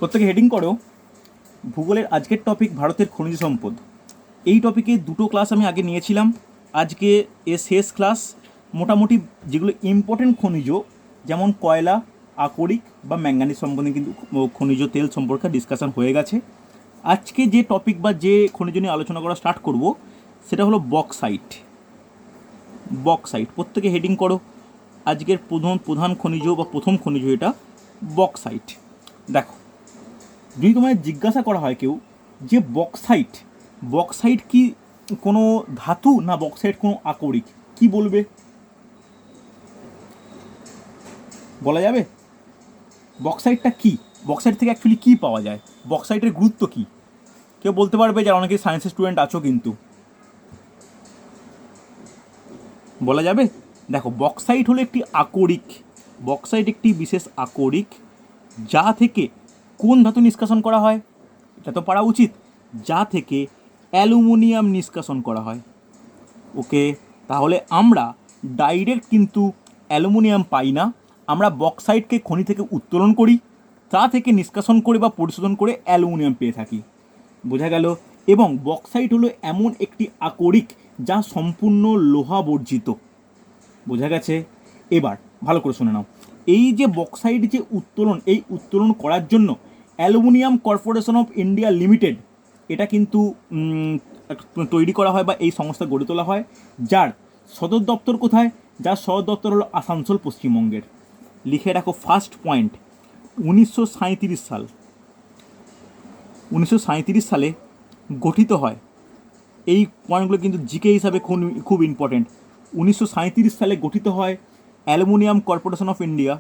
প্রত্যেকে হেডিং করো ভূগোলের আজকের টপিক ভারতের খনিজ সম্পদ। এই টপিকে দুটো ক্লাস আমি আগে নিয়েছিলাম, আজকে শেষ ক্লাস। মোটামুটি যেগুলো ইম্পর্টেন্ট খনিজ যেমন কয়লা, আকরিক বা ম্যাঙ্গানিজ সম্বন্ধে কিন্তু খনিজ তেল সম্পর্কে ডিসকাশন হয়ে গেছে। আজকে যে টপিক বা যে খনিজ নিয়ে আলোচনা করা স্টার্ট করব সেটা হলো বক্সাইট। প্রত্যেকে হেডিং করো আজকের প্রধান খনিজ বা প্রথম খনিজ এটা বক্সাইট। দেখো, যদি তোমায় জিজ্ঞাসা করা হয় কেউ যে বক্সাইট কি কোনো ধাতু না বক্সাইট কোনো আকরিক, কি বলবে? বলা যাবে বক্সাইটটা কি? বক্সাইট থেকে অ্যাকচুয়ালি কী পাওয়া যায়? বক্সাইটের গুরুত্ব কী? কেউ বলতে পারবে? যারা অনেকে সায়েন্সের স্টুডেন্ট আছো কিন্তু বলা যাবে। দেখো, বক্সাইট হলো একটি আকরিক, বক্সাইট একটি বিশেষ আকরিক যা থেকে কোন ধাতু নিষ্কাশন করা হয়? এটা তো পারা উচিত। যা থেকে অ্যালুমিনিয়াম নিষ্কাশন করা হয়। ওকে, তাহলে আমরা ডাইরেক্ট কিন্তু অ্যালুমিনিয়াম পাই না, আমরা বক্সাইটকে খনি থেকে উত্তোলন করি, তা থেকে নিষ্কাশন করে বা পরিশোধন করে অ্যালুমিনিয়াম পেয়ে থাকি। বোঝা গেল? এবং বক্সাইট হলো এমন একটি আকরিক যা সম্পূর্ণ লোহা বর্জিত। বোঝা গেছে? এবার ভালো করে শুনে নাও, এই যে বক্সাইট যে উত্তোলন, এই উত্তোলন করার জন্য aluminium corporation of India limited এটা কিন্তু তৈরি করা হয় বা এই সংস্থা গড়ে তোলা হয়, যার সদর দপ্তর কোথায়? যার সদর দপ্তর হলো আসানসোল, পশ্চিমবঙ্গের। লিখে রাখো ফার্স্ট পয়েন্ট, 1937 সাল। 1937 সালে গঠিত হয়। এই পয়েন্টগুলো কিন্তু জিকে হিসাবে খুব ইম্পর্টেন্ট। 1937 সালে গঠিত হয় aluminium corporation of India.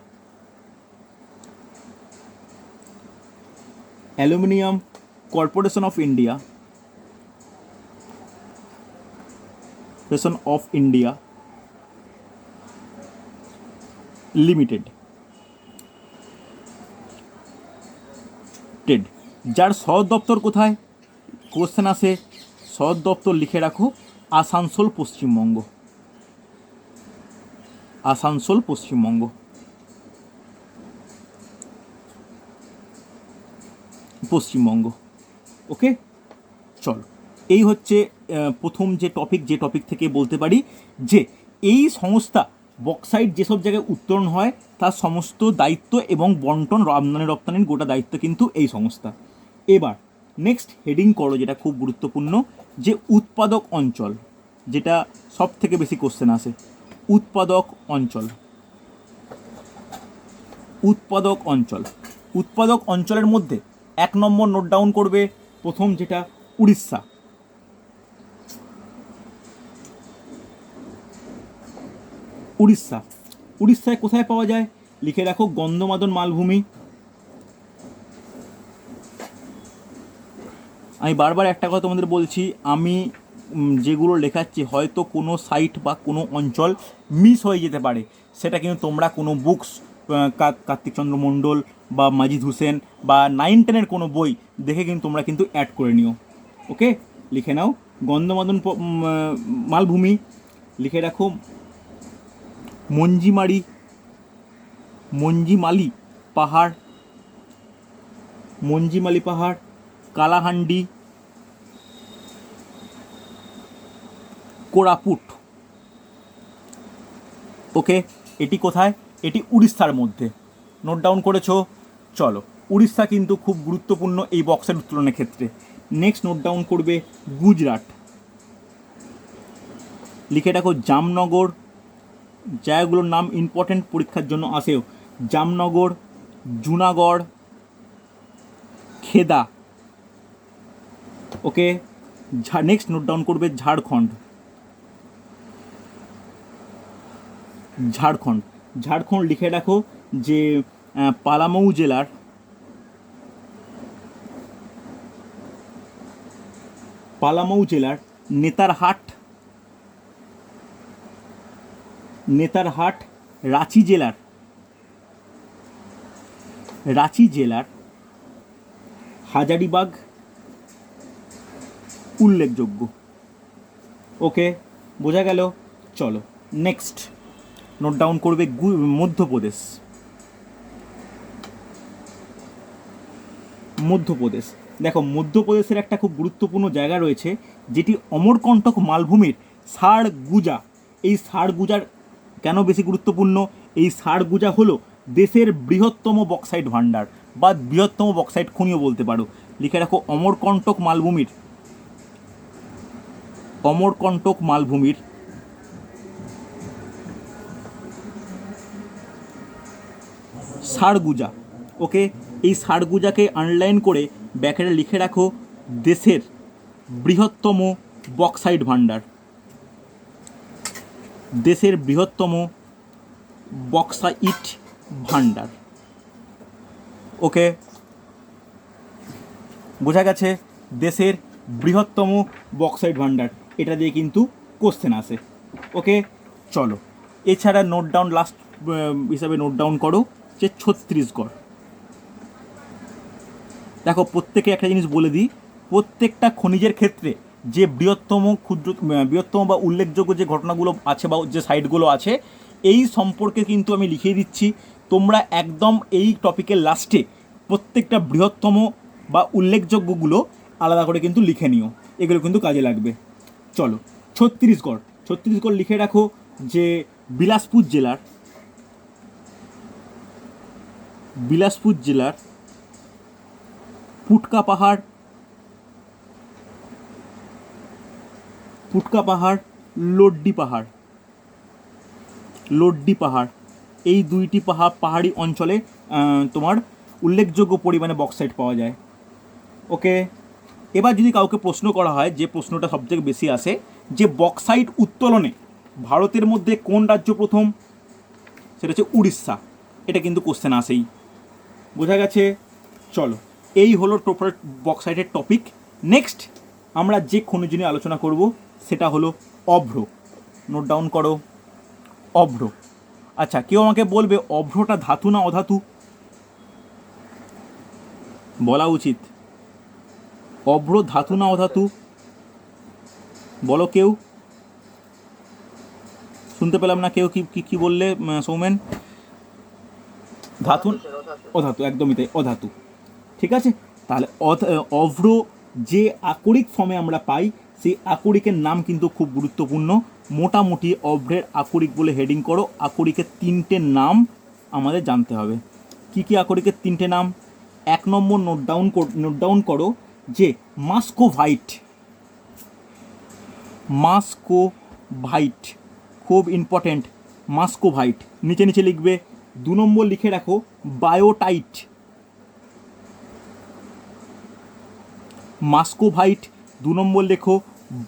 Aluminium corporation of India limited, যার সদর দপ্তর কোথায়? কোশ্চেন আসে, সদর দপ্তর লিখে রাখো আসানসোল, পশ্চিমবঙ্গ। আসানসোল, পশ্চিমবঙ্গ। ওকে, চলো, এই হচ্ছে প্রথম যে টপিক থেকে বলতে পারি যে এই সংস্থা বক্সাইট যেসব জায়গায় উত্তোলন হয় তার সমস্ত দায়িত্ব এবং বন্টন, আমদানি রপ্তানির গোটা দায়িত্ব কিন্তু এই সংস্থা। এবার নেক্সট হেডিং করো, যেটা খুব গুরুত্বপূর্ণ, যে উৎপাদক অঞ্চল, যেটা সব থেকে বেশি কোশ্চেন আসে। উৎপাদক অঞ্চলের মধ্যে 1 নম্বর নোট ডাউন করবে, প্রথম যেটা উড়িষ্যা। উড়িষ্যায় কোথায় পাওয়া যায়? লিখে রাখো গন্ধমাদন মালভূমি। আমি বারবার একটা কথা তোমাদের বলছি, আমি যেগুলো লেখাচ্ছি হয়তো কোনো সাইট বা কোনো অঞ্চল মিস হয়ে যেতে পারে, সেটা কিন্তু তোমরা কোনো বুকস, কার্তিকচন্দ্র মণ্ডল বা মাজিদ হোসেন বা 9-10 কোনো বই দেখে কিন্তু তোমরা কিন্তু অ্যাড করে নিও। ওকে, লিখে নাও গন্ধমাদন মালভূমি। লিখে রাখো মঞ্জিমালি পাহাড়, কালাহান্ডি, কোরাপুট। ওকে, এটি কোথায়? এটি উড়িষ্যার মধ্যে। নোট ডাউন করেছো? চলো, উড়িষ্যা কিন্তু খুব গুরুত্বপূর্ণ এই বক্সের উত্তোলনের ক্ষেত্রে। নেক্সট নোট ডাউন করবে গুজরাট। লিখে রাখো জামনগর। জায়গাগুলোর নাম ইম্পর্টেন্ট, পরীক্ষার জন্য আসেও। জামনগর, জুনাগড়, খেদা। ওকে, নেক্সট নোট ডাউন করবে ঝাড়খণ্ড। লিখে রাখো যে পালামৌ জেলার নেতারহাট, রাঁচি জেলার হাজারিবাগ উল্লেখযোগ্য। ওকে, বোঝা গেল? চলো নেক্সট নোট ডাউন করবে মধ্যপ্রদেশ। মধ্যপ্রদেশ। দেখো মধ্যপ্রদেশের একটা খুব গুরুত্বপূর্ণ জায়গা রয়েছে যেটি অমরকণ্টক মালভূমির সারগুজা। এই সারগুজার কেন বেশি গুরুত্বপূর্ণ? এই সারগুজা হলো দেশের বৃহত্তম বক্সাইট ভাণ্ডার বা বৃহত্তম বক্সাইট খনিও বলতে পারো। লিখে রাখো অমরকণ্টক মালভূমির সারগুজা। ওকে, এই সারগুজাকে আন্ডারলাইন করে ব্যাকেটে লিখে রাখো দেশের বৃহত্তম বক্সাইট ভাণ্ডার, দেশের বৃহত্তম বক্সাইট ভাণ্ডার। ওকে, বোঝা গেছে? দেশের বৃহত্তম বক্সাইট ভাণ্ডার, এটা দিয়ে কিন্তু কোশ্চেন আসে। ওকে, চলো এছাড়া নোট ডাউন, লাস্ট হিসাবে নোট ডাউন করো যে ছত্তিশগড়। দেখো প্রত্যেকে একটা জিনিস বলে দিই, প্রত্যেকটা খনিজের ক্ষেত্রে যে বৃহত্তম বা উল্লেখযোগ্য যে ঘটনাগুলো আছে বা যে সাইটগুলো আছে, এই সম্পর্কে কিন্তু আমি লিখিয়ে দিচ্ছি। তোমরা একদম এই টপিকের লাস্টে প্রত্যেকটা বৃহত্তম বা উল্লেখযোগ্যগুলো আলাদা করে কিন্তু লিখে নিও, এগুলো কিন্তু কাজে লাগবে। চলো ছত্তিশগড় লিখে রাখো যে বিলাসপুর জেলার পুটকা পাহাড় লোড্ডি পাহাড়, এই দুইটি পাহাড়ি অঞ্চলে তোমার উল্লেখযোগ্য পরিমাণে বক্সাইট পাওয়া যায়। ওকে, এবার যদি কাউকে প্রশ্ন করা হয়, যে প্রশ্নটা সবথেকে বেশি আসে, যে বক্সাইট উত্তোলনে ভারতের মধ্যে কোন রাজ্য প্রথম, সেটা হচ্ছে উড়িষ্যা। এটা কিন্তু কোশ্চেন আসেই। বোঝা গেছে? চলো, এই হলো টোটাল বক্সাইটের টপিক। নেক্সট আমরা যে খনিজ নিয়ে আলোচনা করব সেটা হলো অভ্র। নোট ডাউন করো, অভ্র। আচ্ছা, কেউ আমাকে বলবে অভ্রটা ধাতু না অধাতু? বলা উচিত। অভ্র ধাতু না অধাতু বলো কেউ। শুনতে পেলাম না কেউ। কি বললে সৌমেন? ধাতু, অধাতু, একদমই তাই, অধাতু। ঠিক আছে, তাহলে অভ্র যে আকরিক ফর্মে আমরা পাই, সেই আকরিকের নাম কিন্তু খুব গুরুত্বপূর্ণ। মোটামুটি অভ্রের আকরিক বলে হেডিং করো। আকরিকের 3টে নাম আমাদের জানতে হবে। কি কি আকরিকের 3টে নাম? 1 নম্বর নোট ডাউন করো যে মাস্কোভাইট, খুব ইম্পর্টেন্ট, মাস্কোভাইট নিচে লিখবে। 2 নম্বর লিখে রাখো বায়োটাইট, মাস্কোভাইট 2 নম্বর লেখো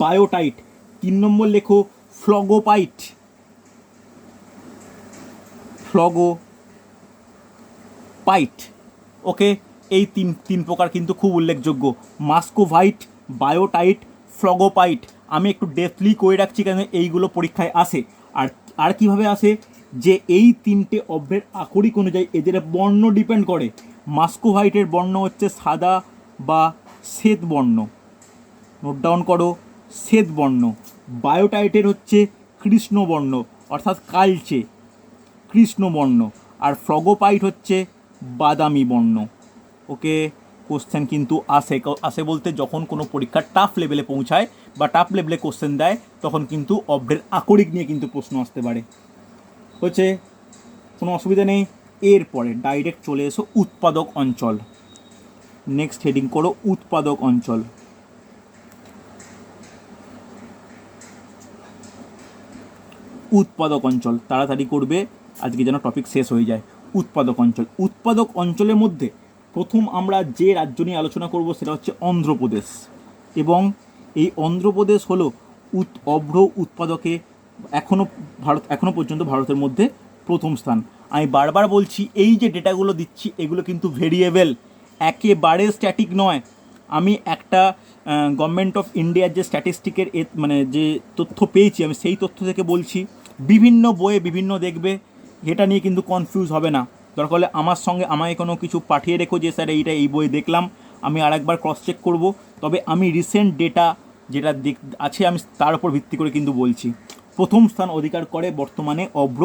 বায়োটাইট। 3 নম্বর লেখো ফ্লগোপাইট। ওকে, এই তিন প্রকার কিন্তু খুব উল্লেখযোগ্য, মাস্কোভাইট, বায়োটাইট, ফ্লগোপাইট। আমি একটু ডেপলি করে রাখছি কেন এইগুলো পরীক্ষায় আসে। আর কীভাবে আসে, যে এই 3টে অভ্রের আকরিক অনুযায়ী এদের বর্ণ ডিপেন্ড করে। মাস্কোভাইটের বর্ণ হচ্ছে সাদা বা শ্বেত বর্ণ, নোট ডাউন করো, শ্বেত বর্ণ। বায়োটাইটের হচ্ছে কৃষ্ণবর্ণ অর্থাৎ কালচে কৃষ্ণবর্ণ। আর ফ্লগোপাইট হচ্ছে বাদামি বর্ণ। ওকে, কোশ্চেন কিন্তু আসে বলতে যখন কোনো পরীক্ষার টাফ লেভেলে পৌঁছায় বা টাফ লেভেলে কোশ্চেন দেয়, তখন কিন্তু অভ্রের আকরিক নিয়ে কিন্তু প্রশ্ন আসতে পারে। হচ্ছে, কোনো অসুবিধা নেই। এরপরে ডাইরেক্ট চলে এসো উৎপাদক অঞ্চল। নেক্সট হেডিং করো উৎপাদক অঞ্চল। তাড়াতাড়ি করবে, আজকে যেন টপিক শেষ হয়ে যায়। উৎপাদক অঞ্চলের মধ্যে প্রথম আমরা যে রাজ্য নিয়ে আলোচনা করব সেটা হচ্ছে অন্ধ্রপ্রদেশ। এবং এই অন্ধ্রপ্রদেশ হলো অভ্র উৎপাদকে এখনও পর্যন্ত ভারতের মধ্যে প্রথম স্থান। আমি বারবার বলছি, এই যে ডেটাগুলো দিচ্ছি এগুলো কিন্তু ভেরিয়েবল, একেবারে স্ট্যাটিক নয়। আমি একটা গভর্নমেন্ট অফ ইন্ডিয়ার যে স্ট্যাটিস্টিকের মানে যে তথ্য পেয়েছি, আমি সেই তথ্য থেকে বলছি। বিভিন্ন বইয়ে বিভিন্ন দেখবে, এটা নিয়ে কিন্তু কনফিউজ হবে না। দরকার হলে আমার সঙ্গে আমায় কোনো কিছু পাঠিয়ে রেখো যে স্যার এই বই দেখলাম, আমি আরেকবার ক্রস চেক করব। তবে আমি রিসেন্ট ডেটা যেটা আছে আমি তার উপর ভিত্তি করে কিন্তু বলছি। প্রথম স্থান অধিকার করে বর্তমানে অভ্র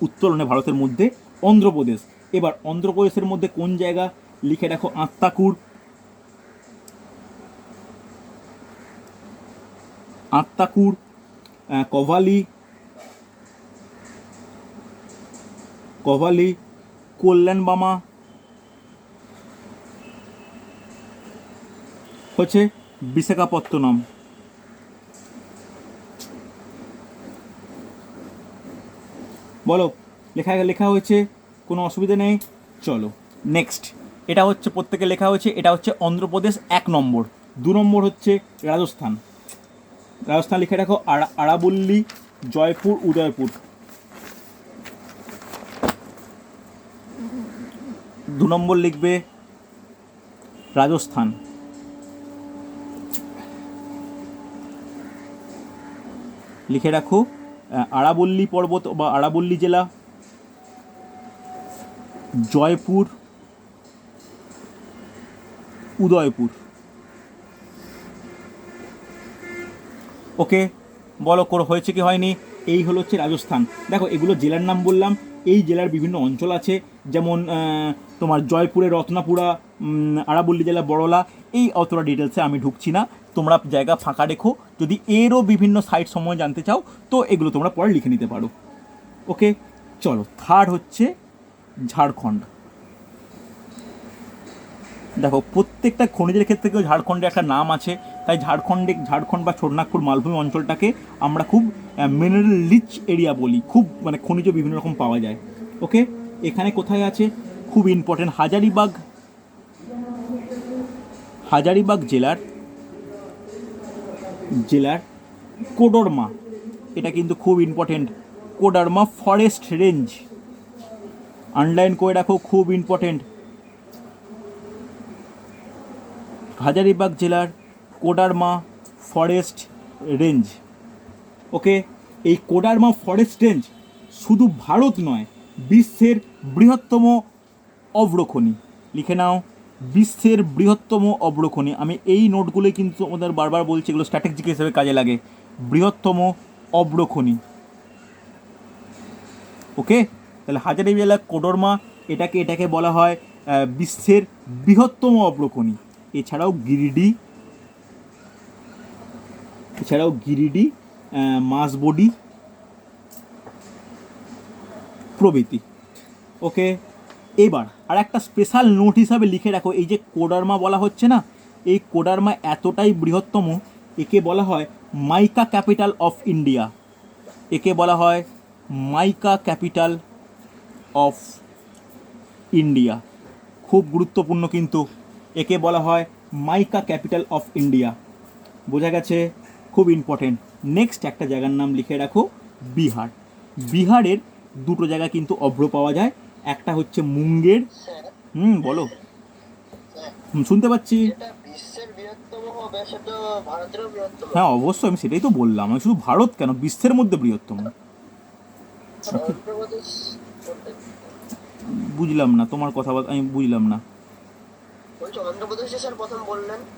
উত্তোলনে ভারতের মধ্যে অন্ধ্রপ্রদেশ। এবার অন্ধ্রপ্রদেশের মধ্যে কোন জায়গা, লিখে রাখো আত্মাকুর। আত্মাকুর, কভালি, কল্যাণবামা, হচ্ছে বিশাখাপত্তনম। বলো, লেখা হয়েছে, কোনো অসুবিধা নেই। চলো নেক্সট, এটা হচ্ছে প্রত্যেকে লেখা হয়েছে। এটা হচ্ছে অন্ধ্রপ্রদেশ 1 নম্বর। 2 নম্বর হচ্ছে রাজস্থান। রাজস্থান লিখে রাখো, আরাবল্লী, জয়পুর, উদয়পুর। 2 নম্বর লিখবে রাজস্থান। লিখে রাখো আরাবল্লী পর্বত বা আরাবল্লী জেলা, জয়পুর, উদয়পুর। ওকে, বলো হয়েছে কি হয়নি? এই হলো হচ্ছে রাজস্থান। দেখো, এগুলো জেলার নাম বললাম। এই জেলার বিভিন্ন অঞ্চল আছে, যেমন তোমার জয়পুরে রত্নাপুরা, আরাবল্লী জেলা বড়লা। এই অতটা ডিটেলসে আমি ঢুকছি না, তোমরা জায়গা ফাঁকা রেখো। যদি এরও বিভিন্ন সাইট সম্বন্ধে জানতে চাও তো এগুলো তোমরা পরে লিখে নিতে পারো। ওকে, চলো থার্ড হচ্ছে ঝাড়খণ্ড। দেখো, প্রত্যেকটা খনিজের ক্ষেত্রে কেউ ঝাড়খণ্ডে একটা নাম আছে, তাই ঝাড়খণ্ড বা ছোটনাগপুর মালভূমি অঞ্চলটাকে আমরা খুব মিনারেল রিচ এরিয়া বলি। খুব মানে খনিজ বিভিন্ন রকম পাওয়া যায়। ওকে, এখানে কোথায় আছে খুব ইম্পর্টেন্ট, হাজারিবাগ জেলার কোডারমা। এটা কিন্তু খুব important, Koderma forest range. Underline করে রাখো, খুব ইম্পর্টেন্ট। হাজারিবাগ জেলার কোডারমা ফরেস্ট রেঞ্জ। ওকে, এই কোডারমা ফরেস্ট রেঞ্জ শুধু ভারত নয়, বিশ্বের বৃহত্তম অভ্রখনি। লিখে নাও, বিশ্বের বৃহত্তম অভ্রখনি। আমি এই নোটগুলোই কিন্তু আমাদের বারবার বলছি, এগুলো স্ট্র্যাটেজিক হিসেবে কাজে লাগে। বৃহত্তম অভ্রখনি। ওকে, তাহলে হাজারিবাগ জেলার কোডারমা, এটাকে বলা হয় বিশ্বের বৃহত্তম অভ্রখনি। এছাড়াও গিরিডি, মাসবডি প্রভৃতি। ওকে, এবার আর একটা স্পেশাল নোট হিসাবে লিখে রাখো, এই যে কোডারমা বলা হচ্ছে না, এই কোডারমা এতটাই বৃহত্তম, একে বলা হয় মাইকা ক্যাপিটাল অফ ইন্ডিয়া। একে বলা হয় মাইকা ক্যাপিটাল অফ ইন্ডিয়া। খুব গুরুত্বপূর্ণ কিন্তু, একে বলা হয় মাইকা ক্যাপিটাল অফ ইন্ডিয়া। বোঝা গেছে? খুব ইম্পর্টেন্ট। নেক্সট একটা জায়গার নাম লিখে রাখো, বিহার। বিহারের 2টো জায়গা কিন্তু অভ্র পাওয়া যায়। একটা হচ্ছে মুঙ্গের। বলো, শুনতে পাচ্ছি। হ্যাঁ অবশ্যই, আমি সেটাই তো বললাম। আমি শুধু ভারত কেন, বিশ্বের মধ্যে বৃহত্তম। বুঝলাম না তোমার কথা, আমি বুঝলাম না।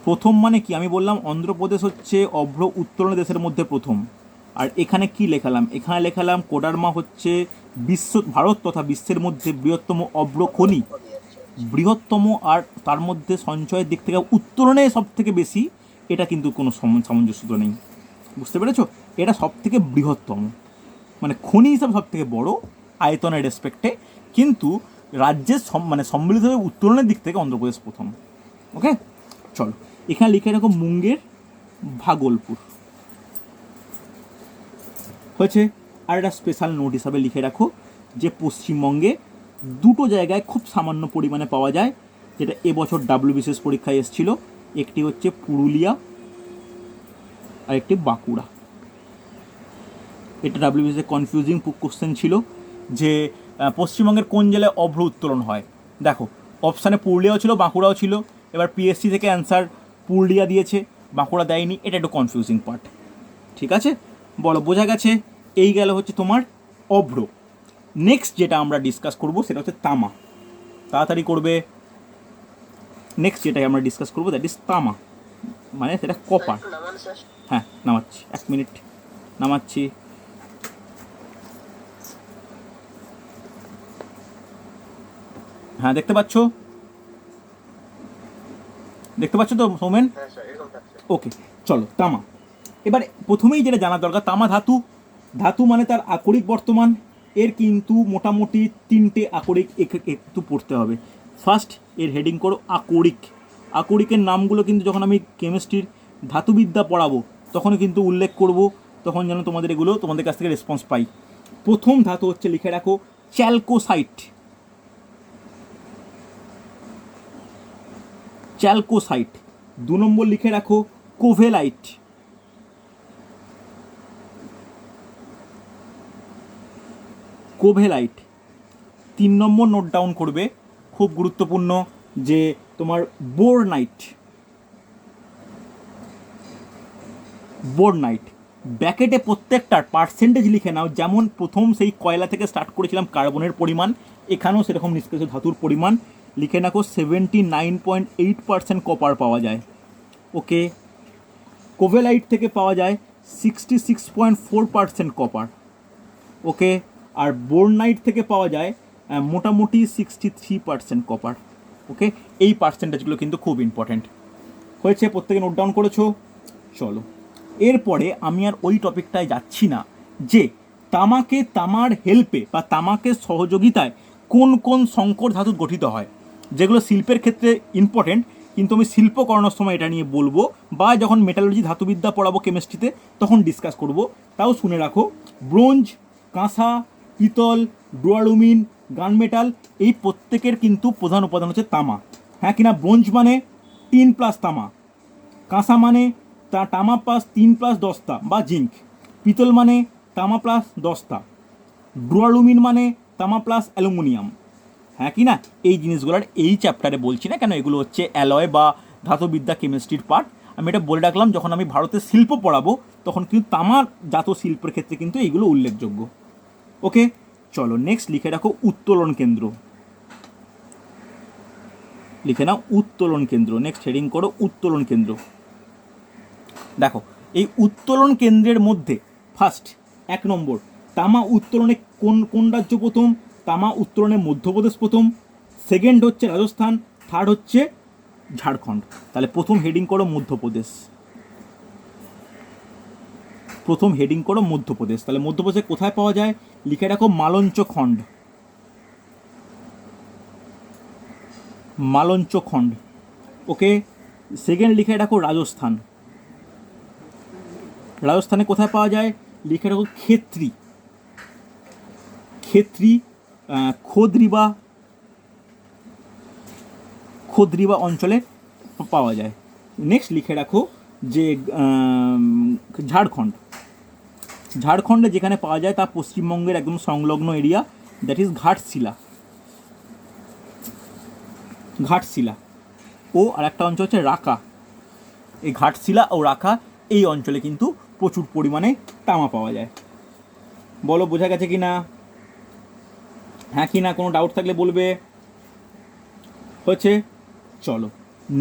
প্রথম মানে কি? আমি বললাম অন্ধ্রপ্রদেশ হচ্ছে অভ্র উত্তোলন দেশের মধ্যে প্রথম। আর এখানে কি লেখালাম? এখানে লেখালাম কোডারমা হচ্ছে ভারত তথা বিশ্বের মধ্যে বৃহত্তম অভ্র খনি। বৃহত্তম, আর তার মধ্যে সঞ্চয়ের দিক থেকে উত্তোলনে সব থেকে বেশি, এটা কিন্তু কোনো সামঞ্জস্য নেই। বুঝতে পেরেছো? এটা সব থেকে বৃহত্তম, মানে খনি হিসাবে সব থেকে বড় আয়তনের রেসপেক্টে, কিন্তু রাজ্যের মানে সম্মিলিতভাবে উত্তোলনের দিক থেকে অন্ধ্রপ্রদেশ প্রথম। ওকে, চলো এখানে লিখে রাখো মুঙ্গের, ভাগলপুর। হয়েছে? আর একটা স্পেশাল নোট হিসাবে লিখে রাখো যে পশ্চিমবঙ্গে 2টো জায়গায় খুব সামান্য পরিমাণে পাওয়া যায়, যেটা এবছর WBCS পরীক্ষায় এসেছিল। একটি হচ্ছে পুরুলিয়া আর একটি বাঁকুড়া। এটা WBCS কনফিউজিং কোশ্চেন ছিল যে পশ্চিমবঙ্গের কোন জেলায় অভ্র উত্তোলন হয়। দেখো, অপশানে পুরুলিয়াও ছিল, বাঁকুড়াও ছিল। এবার PSC থেকে অ্যান্সার পুরুলিয়া দিয়েছে, বাঁকুড়া দেয়নি। এটা একটু কনফিউজিং পার্ট। ঠিক আছে, বলো বোঝা গেছে? এই গেল হচ্ছে তোমার অভ্র। নেক্সট যেটা আমরা ডিসকাস করব সেটা হচ্ছে তামা। তাড়াতাড়ি করবে। নেক্সট যেটাই আমরা ডিসকাস করবো দ্যাট ইজ তামা, মানে সেটা কপার। হ্যাঁ নামাচ্ছি, 1 মিনিট নামাচ্ছি। হ্যাঁ দেখতে পাচ্ছ তো সৌমেন? ওকে, চলো তামা। এবার প্রথমেই যেটা জানা দরকার, তামা ধাতু, ধাতু মানে তার আকরিক বর্তমান, এর কিন্তু মোটামুটি 3টে আকরিক একটু পড়তে হবে। ফার্স্ট এর হেডিং করো আকরিক। আকরিকের নামগুলো কিন্তু যখন আমি কেমিস্ট্রির ধাতুবিদ্যা পড়াবো তখন কিন্তু উল্লেখ করব, তখন যেন তোমাদের এগুলো তোমাদের কাছ থেকে রেসপন্স পাই। প্রথম ধাতু হচ্ছে, লিখে রাখো, চ্যালকোসাইট। চ্যালকোসাইট। 2 নম্বর লিখে রাখো কোভেলাইট। কোভেলাইট। 3 নম্বর নোট ডাউন করবে, খুব গুরুত্বপূর্ণ, যে তোমার বোরনাইট। বোরনাইট। ব্র্যাকেটে প্রত্যেকটার পার্সেন্টেজ লিখে নাও, যেমন প্রথম সেই কয়লা থেকে স্টার্ট করেছিলাম কার্বনের পরিমাণ, এখানেও সেরকম নিষ্কাশিত ধাতুর পরিমাণ লিখে রাখো। 79.8% কপার পাওয়া যায়। ওকে। কোভেলাইট থেকে পাওয়া যায় 66.4% কপার। ওকে। আর বোরনাইট থেকে পাওয়া যায় মোটামুটি 63% কপার। ওকে, এই পার্সেন্টেজগুলো কিন্তু খুব ইম্পর্ট্যান্ট হয়েছে, প্রত্যেকে নোট ডাউন করেছো। চলো, এরপরে আমি আর ওই টপিকটায় যাচ্ছি না যে তামার হেল্পে বা তামাকের সহযোগিতায় কোন কোন সংকর ধাতু গঠিত হয়, যেগুলো শিল্পের ক্ষেত্রে ইম্পর্টেন্ট, কিন্তু আমি শিল্প করানোর সময় এটা নিয়ে বলবো, বা যখন মেটালজি ধাতুবিদ্যা পড়াবো কেমিস্ট্রিতে তখন ডিসকাস করব। তাও শুনে রাখো, ব্রোঞ্জ, কাঁসা, পিতল, ডুয়ালুমিন, গান মেটাল, এই প্রত্যেকের কিন্তু প্রধান উপাদান হচ্ছে তামা। হ্যাঁ কিনা? ব্রোঞ্জ মানে 3+ তামা, কাঁসা মানে তামা প্লাস 3+ দস্তা বা জিঙ্ক, পিতল মানে তামা প্লাস দস্তা, ডুয়ালুমিন মানে তামা প্লাস অ্যালুমিনিয়াম। হ্যাঁ কি না? এই জিনিসগুলোর এই চ্যাপ্টারে বলছি না কেন, এগুলো হচ্ছে অ্যালয় বা ধাতুবিদ্যা কেমিস্ট্রির পার্ট। আমি এটা বলে রাখলাম, যখন আমি ভারতের শিল্প পড়াবো তখন কিন্তু তামার জাত শিল্পের ক্ষেত্রে কিন্তু এইগুলো উল্লেখযোগ্য। ওকে, চলো নেক্সট লিখে রাখো উত্তোলন কেন্দ্র। লিখে নাও উত্তোলন কেন্দ্র। নেক্সট হেডিং করো উত্তোলন কেন্দ্র। দেখো, এই উত্তোলন কেন্দ্রের মধ্যে ফার্স্ট 1 নম্বর, তামা উত্তোলনে কোন রাজ্য প্রথম? তামা উত্তোলনে মধ্যপ্রদেশ প্রথম, সেকেন্ড হচ্ছে রাজস্থান, থার্ড হচ্ছে ঝাড়খণ্ড। তাহলে প্রথম হেডিং করো মধ্যপ্রদেশ। প্রথম হেডিং করো মধ্যপ্রদেশ। তাহলে মধ্যপ্রদেশে কোথায় পাওয়া যায়? লিখে রাখো মালঞ্চ খণ্ড। মালঞ্চ খণ্ড। ওকে। সেকেন্ড লিখে রাখো রাজস্থান। রাজস্থানে কোথায় পাওয়া যায়? লিখে রাখো ক্ষেত্রী। ক্ষেত্রী খোদ্রিবা অঞ্চলে পাওয়া যায়। নেক্সট লিখে রাখো যে ঝাড়খণ্ড। ঝাড়খণ্ডে যেখানে পাওয়া যায় তা পশ্চিমবঙ্গের একদম সংলগ্ন area, that is Ghatshila. Ghatshila ও আর একটা অঞ্চল হচ্ছে রাকা। এই ঘাটশিলা ও রাকা এই অঞ্চলে কিন্তু প্রচুর পরিমাণে তামা পাওয়া যায়। বলো বোঝা গেছে কি না? হ্যাঁ কি না? কোনো ডাউট থাকলে বলবে। হয়েছে? চলো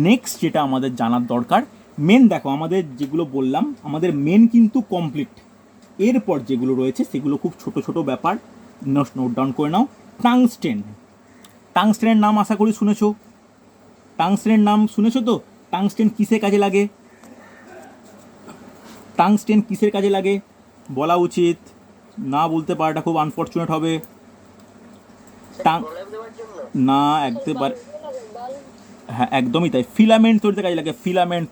নেক্সট যেটা আমাদের জানার দরকার, মেন দেখো আমাদের যেগুলো বললাম আমাদের মেন কিন্তু কমপ্লিট। এরপর যেগুলো রয়েছে সেগুলো খুব ছোট ছোট ব্যাপার, নোট ডাউন করে নাও। টাংস্টেন। টাংস্টেনের নাম আশা করি শুনেছো। টাংস্টেনের নাম শুনেছো তো? টাংস্টেন কিসের কাজে লাগে? টাংস্টেন কিসের কাজে লাগে বলা উচিত, না বলতে পারাটা খুব আনফর্চুনেট হবে। না একদম, হ্যাঁ একদমই তাই, ফিলামেন্ট তৈরিতে কাজে লাগে। ফিলামেন্ট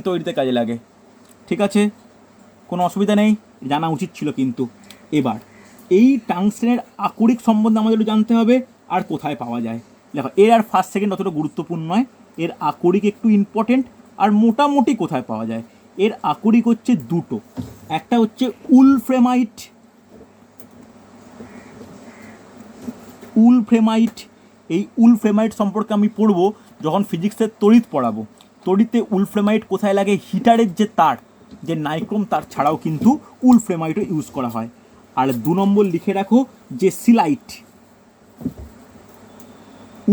তৈরিতে কাজে লাগে। ঠিক আছে, কোনো অসুবিধা নেই, জানা উচিত ছিল কিন্তু। এবার এই টাংস্টেনের আকরিক সম্বন্ধে আমাদের জানতে হবে আর কোথায় পাওয়া যায়। দেখো, এর আর ফার্স্ট সেকেন্ড অতটা গুরুত্বপূর্ণ নয়, এর আকরিক একটু ইম্পর্টেন্ট। আর মোটামুটি কোথায় পাওয়া যায়, এর আকরিক হচ্ছে দুটো, একটা হচ্ছে উলফ্রেমাইট। এই উলফ্রেমাইট সম্পর্কে আমি পড়বো যখন ফিজিক্সের তড়িৎ পড়াবো। তড়িতে উলফ্রেমাইট কোথায় লাগে? হিটারের যে তার, যে নাইক্রোম তার ছাড়াও কিন্তু উলফ্রেমাইটও ইউজ করা হয়। আর 2 নম্বর লিখে রাখো যে সিলাইট।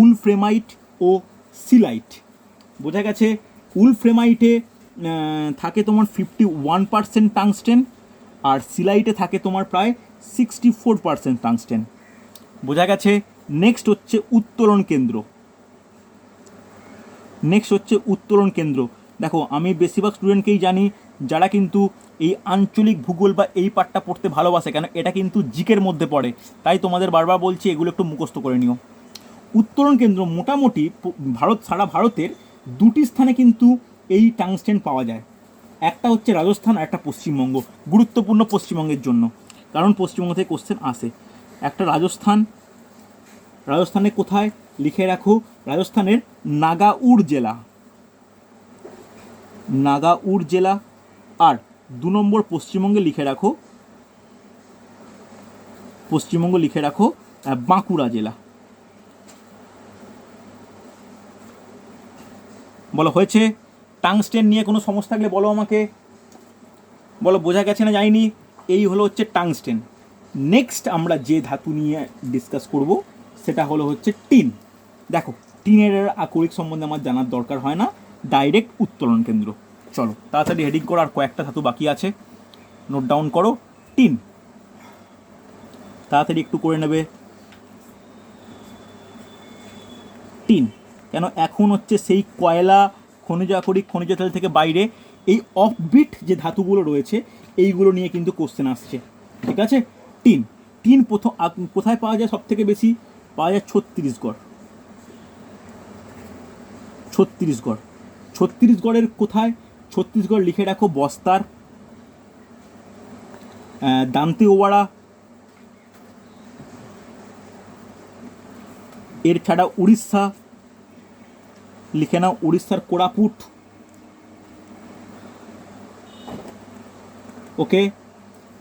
উলফ্রেমাইট ও সিলাইট, বোঝা গেছে? উলফ্রেমাইটে থাকে তোমার 51% টাংস্টেন, আর সিলাইটে থাকে তোমার প্রায় 64% টাংস্টেন। বোঝা গেছে? নেক্সট হচ্ছে উত্তোলন কেন্দ্র। দেখো, আমি বেশিরভাগ স্টুডেন্টকেই জানি যারা কিন্তু এই আঞ্চলিক ভূগোল বা এই পাঠটা পড়তে ভালোবাসে, কেন এটা কিন্তু জিকের মধ্যে পড়ে, তাই তোমাদের বারবার বলছি এগুলো একটু মুখস্থ করে নিও। উত্তোলন কেন্দ্র মোটামুটি সারা ভারতের দুটি স্থানে কিন্তু এই টাংস্টেন পাওয়া যায়। একটা হচ্ছে রাজস্থান আর একটা পশ্চিমবঙ্গ, গুরুত্বপূর্ণ পশ্চিমবঙ্গের জন্য, কারণ পশ্চিমবঙ্গ থেকে কোশ্চেন আসে। একটা রাজস্থানে কোথায় লিখে রাখো, রাজস্থানের নাগাউর জেলা। আর 2 নম্বর পশ্চিমবঙ্গে লিখে রাখো বাঁকুড়া জেলা। বলো হয়েছে? টাংস্টেন নিয়ে কোনো সমস্যা থাকলে বলো আমাকে, বলো বোঝা গেছে না যায়নি। এই হচ্ছে টাংস্টেন। নেক্সট আমরা যে ধাতু নিয়ে ডিসকাস করব সেটা হচ্ছে টিন। দেখো, টিনের আকরিক সম্বন্ধে আমার জানার দরকার হয় না, ডাইরেক্ট উত্তোলন কেন্দ্র। চলো তাড়াতাড়ি হেডিং করো, আর কয়েকটা ধাতু বাকি আছে, নোট ডাউন করো। টিন তাড়াতাড়ি একটু করে নেবে। টিন কেন এখন সেই কয়লা, খনিজ আকরিক, খনিজ তেল থেকে বাইরে এই অফবিট যে ধাতুগুলো রয়েছে এইগুলো নিয়ে কিন্তু কোশ্চেন আসছে, ঠিক আছে। টিন প্রথম কোথায় পাওয়া যায়? সব থেকে বেশি পাওয়া যায় ছত্তিশগড়ের কোথায়? ছত্তিশগড় লিখে রাখো বস্তার, দান্তেওয়াড়া। এর ছাড়া উড়িষ্যা লিখে নাও, উড়িষ্যার কোরাপুট। ওকে,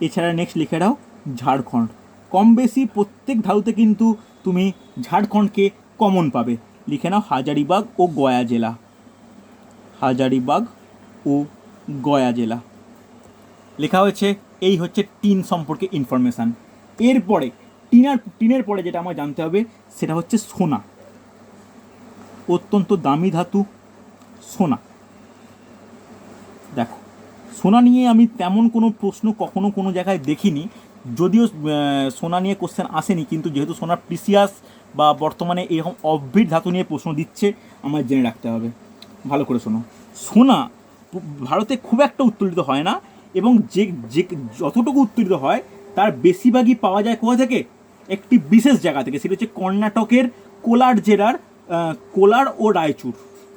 এছাড়া নেক্সট লিখে নাও ঝাড়খণ্ড। কম বেশি প্রত্যেক ধাতুতে কিন্তু তুমি ঝাড়খণ্ডকে কমন পাবে। লিখে নাও হাজারিবাগ ও গয়া জেলা লেখা হয়েছে। এই হচ্ছে টিন সম্পর্কে ইনফরমেশান। এরপরে টিনের পরে যেটা আমার জানতে হবে সেটা হচ্ছে সোনা। অত্যন্ত দামি ধাতু সোনা। দেখো, সোনা নিয়ে আমি তেমন কোনো প্রশ্ন কখনো কোনো জায়গায় দেখিনি, যদিও সোনা নিয়ে কোশ্চেন আসেনি, কিন্তু যেহেতু সোনার প্রিসিয়াস বা বর্তমানে এরকম অফবিট ধাতু নিয়ে প্রশ্ন দিচ্ছে, আমার জেনে রাখতে হবে। ভালো করে শোনো, সোনা ভারতে খুব একটা উত্তোলিত হয় না, এবং যে যতটুকু উত্তোলিত হয় তার বেশিরভাগই পাওয়া যায় কোথা থেকে? একটি বিশেষ জায়গা থেকে, সেটা হচ্ছে কর্ণাটকের কোলার জেলার কোলার ও রায়চুর,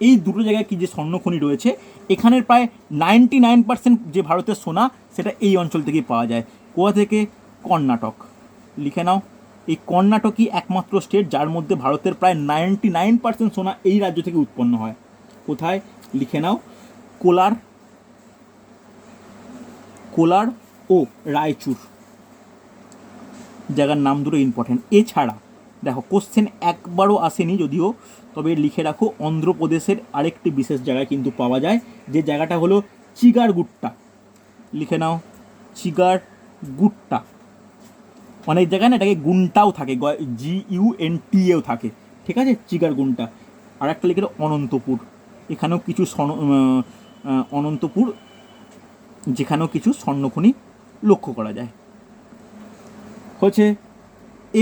এই দুটো জায়গায় কি যে স্বর্ণখনি রয়েছে, এখানের প্রায় 99% যে ভারতের সোনা সেটা এই অঞ্চল থেকেই পাওয়া যায়। কোথা থেকে? কর্ণাটক। লিখে নাও, এই কর্ণাটকই একমাত্র স্টেট যার মধ্যে ভারতের প্রায় 99% সোনা এই রাজ্য থেকে উৎপন্ন হয়। কোথায়? লিখে নাও কোলার ও রায়চুর, জায়গার নাম দুটো ইম্পর্টেন্ট। এছাড়া দেখো, কোশ্চেন একবারও আসেনি যদিও, তবে লিখে রাখো অন্ধ্রপ্রদেশের আরেকটি বিশেষ জায়গায় কিন্তু পাওয়া যায়, যে জায়গাটা হলো চিগারগুট্টা। লিখে নাও চিগারগুট্টা। অনেক জায়গায় না এটাকে গুন্টাও থাকে, GUNTA থাকে, ঠিক আছে, চিগারগুন্টা। আর একটা লিখে নাও অনন্তপুর। এখানেও কিছু অনন্তপুর, যেখানেও কিছু স্বর্ণখনি লক্ষ্য করা যায়। হচ্ছে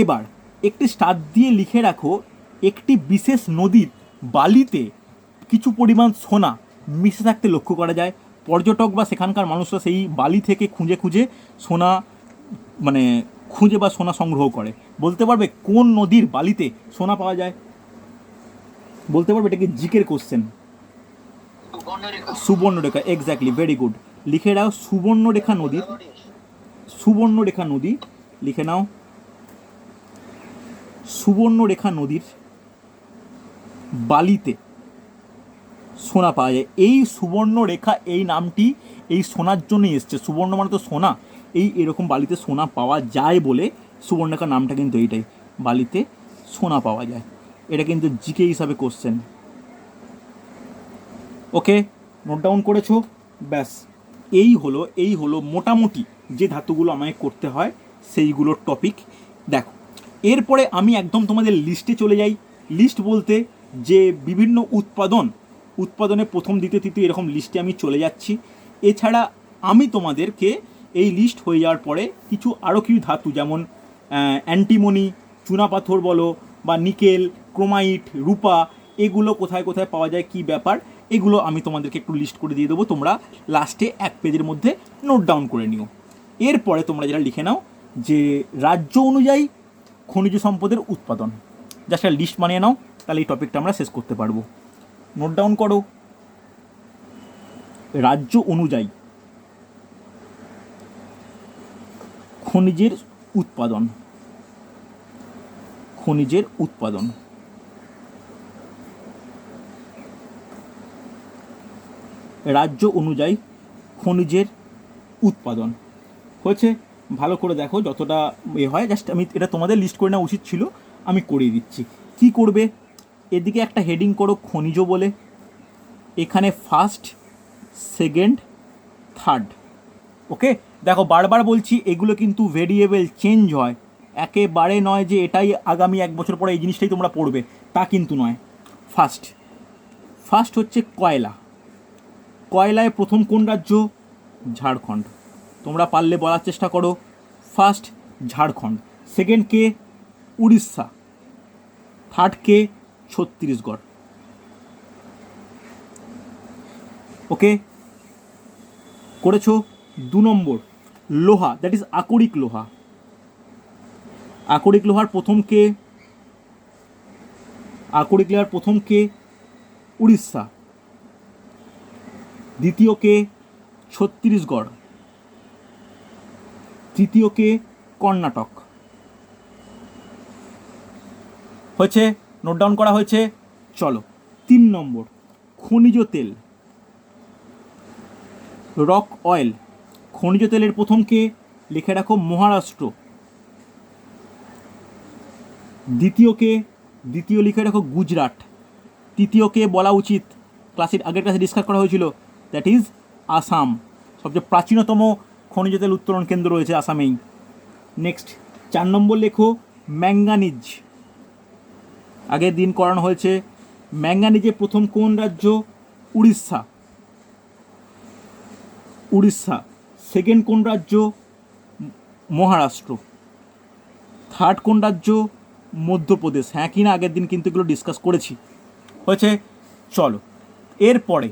এবার একটি স্টার দিয়ে লিখে রাখো, একটি বিশেষ নদীর বালিতে কিছু পরিমাণ সোনা মিশে থাকতে লক্ষ্য করা যায়। পর্যটক বা সেখানকার মানুষরা সেই বালি থেকে খুঁজে সোনা খুঁজে বা সোনা সংগ্রহ করে। বলতে পারবে কোন নদীর বালিতে সোনা পাওয়া যায়? বলতে পারবে? এটা কি জিকের question. Subarnarekha, exactly, very good. লিখে নাও সুবর্ণরেখা নদী। লিখে নাও সুবর্ণরেখা নদীর বালিতে সোনা পাওয়া যায়। এই সুবর্ণরেখা এই নামটি এই সোনার জন্যই এসছে। সুবর্ণ মানে তো সোনা, এরকম বালিতে সোনা পাওয়া যায় বলে সুবর্ণরেখা নামটা কিন্তু এইটাই, বালিতে সোনা পাওয়া যায়। এটা কিন্তু জিকে হিসাবে কোশ্চেন। ওকে, নোট ডাউন করেছো? ব্যাস, এই হলো মোটামুটি যে ধাতুগুলো আমায় করতে হয় সেইগুলোর টপিক। দেখো, এরপরে আমি একদম তোমাদের লিস্টে চলে যাই। লিস্ট বলতে যে বিভিন্ন উৎপাদনে প্রথম, দ্বিতীয়, তৃতীয় এরকম লিস্টে আমি চলে যাচ্ছি। এছাড়া আমি তোমাদেরকে এই লিস্ট হয়ে যাওয়ার পরে আরও কিছু ধাতু, যেমন অ্যান্টিমনি, চুনাপাথর বলো, বা নিকেল, ক্রোমাইট, রূপা, এগুলো কোথায় কোথায় পাওয়া যায়, কি ব্যাপার, এগুলো আমি তোমাদেরকে একটু লিস্ট করে দিয়ে দেবো, তোমরা লাস্টে 1 পেজের মধ্যে নোট ডাউন করে নিও। এরপরে তোমরা যেটা লিখে নাও যে রাজ্য অনুযায়ী খনিজ সম্পদের উৎপাদন, জাস্ট একটা লিস্ট বানিয়ে নাও, তাহলে এই টপিকটা আমরা শেষ করতে পারবো। নোট ডাউন করো, রাজ্য অনুযায়ী খনিজের উৎপাদন, খনিজের উৎপাদন। রাজ্য অনুযায়ী খনিজের উৎপাদন হয়েছে। ভালো করে দেখো যতটা হয়, জাস্ট আমি এটা তোমাদের লিস্ট করে নেওয়া উচিত ছিল, আমি করিয়ে দিচ্ছি। কি করবে, এদিকে একটা হেডিং করো খনিজ বলে, এখানে ফার্স্ট, সেকেন্ড, থার্ড। ওকে, দেখো বারবার বলছি এগুলো কিন্তু ভেরিয়েবল চেঞ্জ হয়, একেবারে নয় যে এটাই আগামী 1 বছর পরে এই জিনিসটাই তোমরা পড়বে, তা কিন্তু নয়। ফার্স্ট হচ্ছে কয়লা। কয়লায় প্রথম কোন রাজ্য? ঝাড়খণ্ড। তোমরা পারলে বলার চেষ্টা করো। ফার্স্ট ঝাড়খণ্ড, সেকেন্ড কে? উড়িষ্যা, থার্ড কে? ছত্তিশগড়। ওকে করেছো। 2 নম্বর লোহা, দ্যাট ইজ আকরিক লোহা। আকরিক লোহার প্রথম কে? আকরিক লোহার প্রথম কে? উড়িষ্যা। দ্বিতীয় কে? ছত্তিশগড়। তৃতীয় কে? কর্ণাটক। হয়েছে, নোট ডাউন করা হয়েছে। চলো 3 নম্বর খনিজ তেল, রক অয়েল। খনিজ তেলের প্রথম কে? লিখে রাখো মহারাষ্ট্র। দ্বিতীয় কে? দ্বিতীয় লিখে রাখো গুজরাট। তৃতীয় কে বলা উচিত, আগের ক্লাসে ডিসকাস করা হয়েছিল, দ্যাট ইজ আসাম। সবচেয়ে প্রাচীনতম খনিজ তেল উত্তোলন কেন্দ্র রয়েছে আসামেই। নেক্সট 4 নম্বর লেখো ম্যাঙ্গানিজ। আগের দিন করানো হয়েছে। ম্যাঙ্গানিজে প্রথম কোন রাজ্য? উড়িষ্যা। উড়িষ্যা। সেকেন্ড কোন রাজ্য? মহারাষ্ট্র। থার্ড কোন রাজ্য? মধ্যপ্রদেশ। হ্যাঁ কি না, আগের দিন কিন্তু এগুলো ডিসকাস করেছি। হয়েছে। চলো এরপরে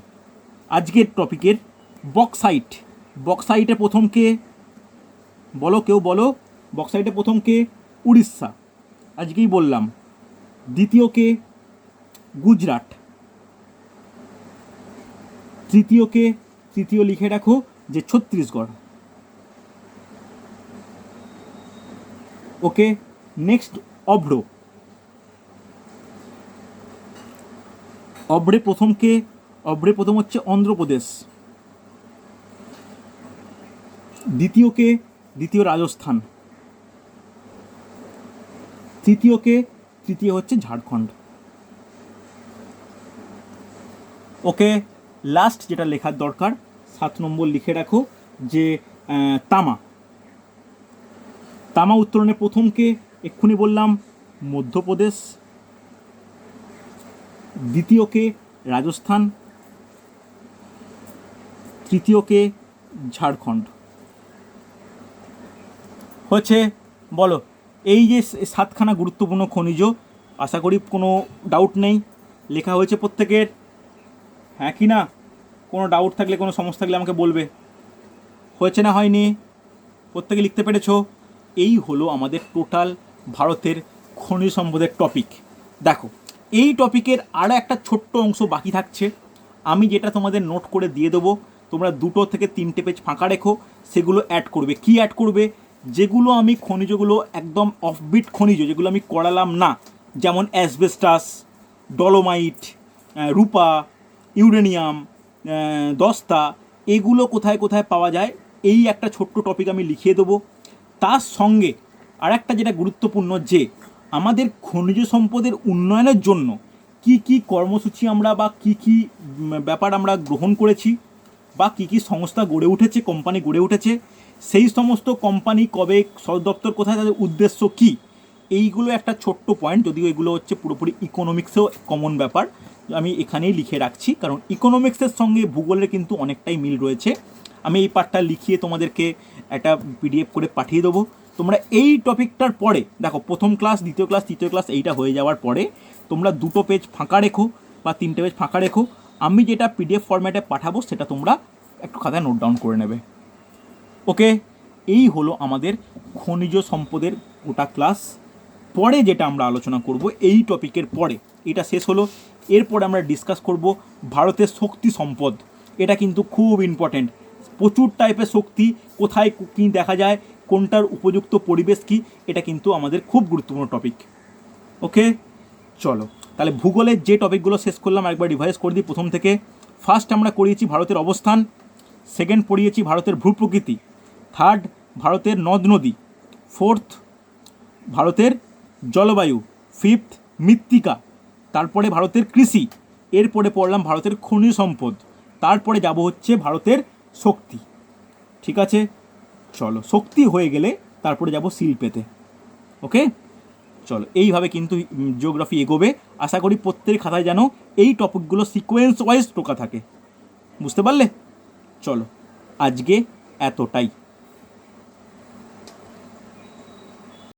আজকের টপিকের বক্সাইট। বক্সাইটে প্রথম কে? বলো, কেউ বলো। বক্সাইটে প্রথম কে? উড়িষ্যা, আজকেই বললাম। দ্বিতীয় কে? গুজরাট। তৃতীয় কে? তৃতীয় লিখে রাখো যে ছত্তিশগড়। ওকে, নেক্সট অভ্র। অভ্রে প্রথম কে? অভ্রে প্রথম হচ্ছে অন্ধ্রপ্রদেশ। দ্বিতীয় কে? দ্বিতীয় রাজস্থান। তৃতীয় কে? তৃতীয় হচ্ছে ঝাড়খণ্ড। ওকে, লাস্ট যেটা লেখার দরকার 7 নম্বর লিখে রাখো যে তামা। তামা উত্তোলনের প্রথম কে? এক্ষুনি বললাম মধ্যপ্রদেশ। দ্বিতীয় কে? রাজস্থান। তৃতীয় কে? ঝাড়খণ্ড। হচ্ছে, বলো এই যে 7খানা গুরুত্বপূর্ণ খনিজ, আশা করি কোনো ডাউট নেই, লেখা হয়েছে প্রত্যেকের? হ্যাঁ কি না? কোনো ডাউট থাকলে, কোনো সমস্যা থাকলে আমাকে বলবে। হয়েছে না হয়নি? প্রত্যেকে লিখতে পেরেছো? এই হলো আমাদের টোটাল ভারতের খনিজ সম্পদের টপিক। দেখো এই টপিকের আরও একটা ছোট্ট অংশ বাকি থাকছে, আমি যেটা তোমাদের নোট করে দিয়ে দেবো, তোমরা 2 থেকে 3টে পেজ ফাঁকা রেখো, সেগুলো অ্যাড করবে। কি অ্যাড করবে? যেগুলো আমি খনিজগুলো একদম অফবিট খনিজ, যেগুলো আমি করালাম না, যেমন অ্যাসবেস্টাস, ডলোমাইট, রূপা, ইউরেনিয়াম, দস্তা, এগুলো কোথায় কোথায় পাওয়া যায়, এই একটা ছোট্ট টপিক আমি লিখিয়ে দেবো। তার সঙ্গে আর একটা যেটা গুরুত্বপূর্ণ, যে আমাদের খনিজ সম্পদের উন্নয়নের জন্য কি কি কর্মসূচি আমরা বা কি কি ব্যাপার আমরা গ্রহণ করেছি, বা কি কি সংস্থা গড়ে উঠেছে, কোম্পানি গড়ে উঠেছে, সেই সমস্ত কোম্পানি কবে, সদর দপ্তর কোথায়, তাদের উদ্দেশ্য কি, এইগুলো একটা ছোট্ট পয়েন্ট। যদিও এগুলো হচ্ছে পুরোপুরি ইকোনমিক্সেও কমন ব্যাপার, আমি এখানেই লিখে রাখছি, কারণ ইকোনমিক্সের সঙ্গে ভূগোলের কিন্তু অনেকটাই মিল রয়েছে। আমি এই পার্টটা লিখিয়ে তোমাদেরকে একটা PDF করে পাঠিয়ে দেবো। তোমরা এই টপিকটার পরে দেখো, প্রথম ক্লাস, দ্বিতীয় ক্লাস, তৃতীয় ক্লাস এইটা হয়ে যাওয়ার পরে তোমরা 2 পেজ ফাঁকা রেখো বা 3টে পেজ ফাঁকা রেখো, আমি যেটা পিডিএফ ফরম্যাটে পাঠাবো সেটা তোমরা একটু খাতায় নোট ডাউন করে নেবে। ওকে, এই হলো আমাদের খনিজ সম্পদের গোটা ক্লাস। পরে যেটা আমরা আলোচনা করব এই টপিকের পরে, এটা শেষ হলো, এরপরে আমরা ডিসকাস করব ভারতের শক্তি সম্পদ। এটা কিন্তু খুব ইম্পর্টেন্ট। প্রচুর টাইপের শক্তি, কোথায় কী দেখা যায়, কোনটার উপযুক্ত পরিবেশ কী, এটা কিন্তু আমাদের খুব গুরুত্বপূর্ণ টপিক। ওকে, চলো তাহলে ভূগোলের যে টপিকগুলো শেষ করলাম একবার রিভাইজ করে দিই প্রথম থেকে। ফার্স্ট আমরা করিয়েছি ভারতের অবস্থান, সেকেন্ড পড়িয়েছি ভারতের ভূপ্রকৃতি, থার্ড ভারতের নদ নদী, ফোর্থ ভারতের জলবায়ু, ফিফথ মৃত্তিকা, তারপরে ভারতের কৃষি, এরপরে পড়লাম ভারতের খনিজ সম্পদ, তারপরে যাব হচ্ছে ভারতের শক্তি। ঠিক আছে, চলো শক্তি হয়ে গেলে তারপরে যাব শিল্পেতে। ওকে, চলো এইভাবে কিন্তু জিওগ্রাফি এগোবে। আশা করি প্রত্যেক খাতায় যেন এই টপিকগুলো সিকোয়েন্স ওয়াইজ টোকা থাকে। বুঝতে পারলে? চলো আজকে এতটাই।